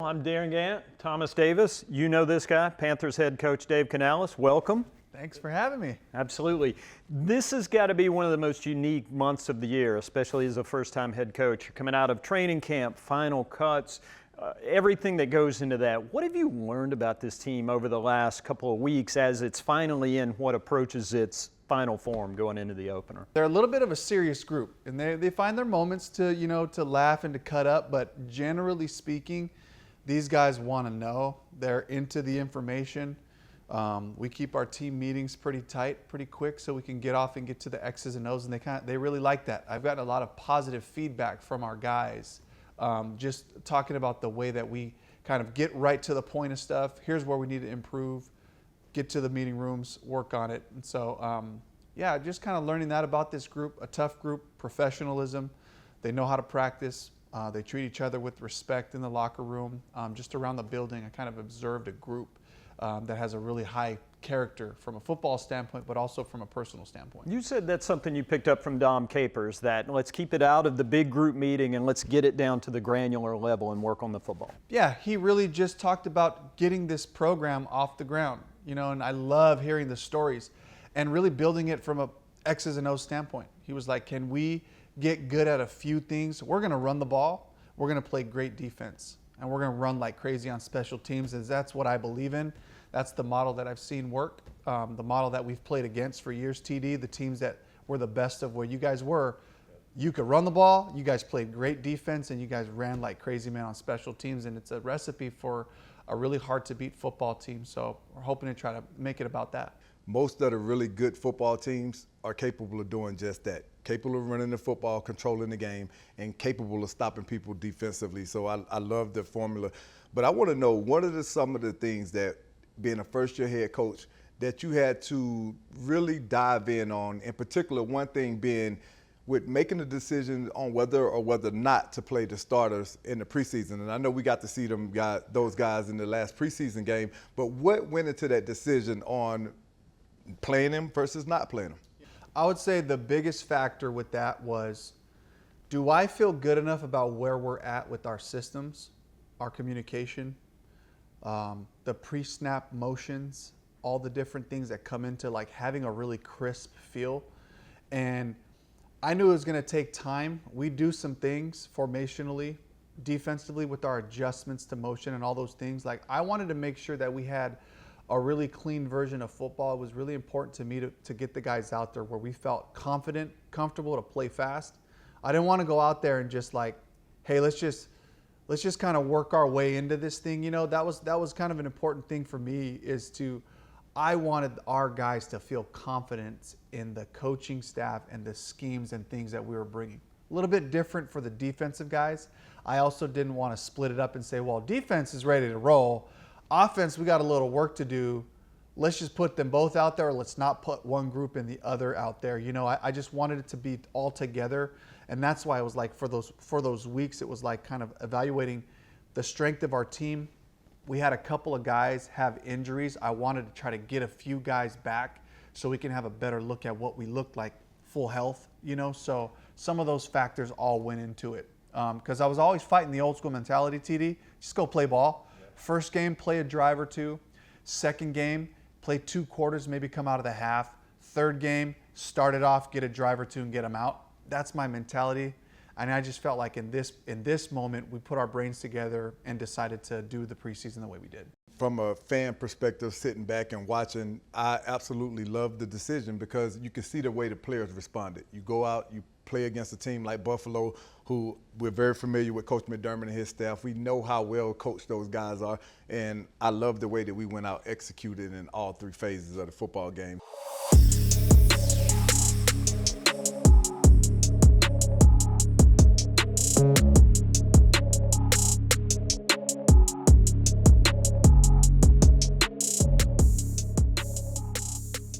I'm Darin Gantt, Thomas Davis. You know this guy, Panthers head coach Dave Canales. Welcome. Thanks for having me. Absolutely. This has got to be one of the most unique months of the year, especially as a first-time head coach. You're coming out of training camp, final cuts, everything that goes into that. What have you learned about this team over the last couple of weeks as it's finally in what approaches its final form going into the opener? They're a little bit of a serious group, and they find their moments to laugh and to cut up, but generally speaking, these guys want to know. They're into the information. We keep our team meetings pretty tight, pretty quick, so we can get off and get to the X's and O's, and they really like that. I've gotten a lot of positive feedback from our guys, just talking about the way that we kind of get right to the point of stuff. Here's where we need to improve, get to the meeting rooms, work on it. And so, yeah, just kind of learning that about this group, a tough group, professionalism. They know how to practice. They treat each other with respect in the locker room. Just around the building, I kind of observed a group that has a really high character from a football standpoint, but also from a personal standpoint. You said that's something you picked up from Dom Capers, that let's keep it out of the big group meeting and let's get it down to the granular level and work on the football. Yeah, he really just talked about getting this program off the ground, and I love hearing the stories and really building it from a X's and O's standpoint. He was like, can we get good at a few things? We're going to run the ball. We're going to play great defense. And we're going to run like crazy on special teams. And that's what I believe in. That's the model that I've seen work, the model that we've played against for years, TD, the teams that were the best of where you guys were. You could run the ball, you guys played great defense, and you guys ran like crazy man on special teams. And it's a recipe for a really hard-to-beat football team. So we're hoping to try to make it about that. Most of the really good football teams are capable of doing just that. Capable of running the football, controlling the game, and capable of stopping people defensively. So I love the formula. But I want to know, what are some of the things that, being a first-year head coach, that you had to really dive in on? In particular, one thing being with making the decision on whether or whether not to play the starters in the preseason. And I know we got to see those guys in the last preseason game, but what went into that decision on playing them versus not playing them? I would say the biggest factor with that was, do I feel good enough about where we're at with our systems, our communication, the pre-snap motions, all the different things that come into like having a really crisp feel. And I knew it was going to take time. We do some things formationally, defensively with our adjustments to motion and all those things. Like, I wanted to make sure that we had a really clean version of football. It was really important to me to get the guys out there where we felt confident, comfortable to play fast. I didn't want to go out there and just like, hey, let's just kind of work our way into this thing. That was kind of an important thing for me, I wanted our guys to feel confident in the coaching staff and the schemes and things that we were bringing. A little bit different for the defensive guys. I also didn't want to split it up and say, well, defense is ready to roll. Offense, we got a little work to do. Let's just put them both out there, or let's not put one group and the other out there. I just wanted it to be all together, and that's why it was like for those weeks, it was like kind of evaluating the strength of our team. We had a couple of guys have injuries. I wanted to try to get a few guys back so we can have a better look at what we looked like, full health. So some of those factors all went into it, because I was always fighting the old school mentality, TD. Just go play ball. First game, play a drive or two. Second game, play 2 quarters, maybe come out of the half. Third game, start it off, get a drive or two, and get them out. That's my mentality. And I just felt like in this moment, we put our brains together and decided to do the preseason the way we did. From a fan perspective, sitting back and watching, I absolutely love the decision because you can see the way the players responded. You go out, you play against a team like Buffalo, who we're very familiar with Coach McDermott and his staff. We know how well coached those guys are, and I love the way that we went out, executed in all 3 phases of the football game.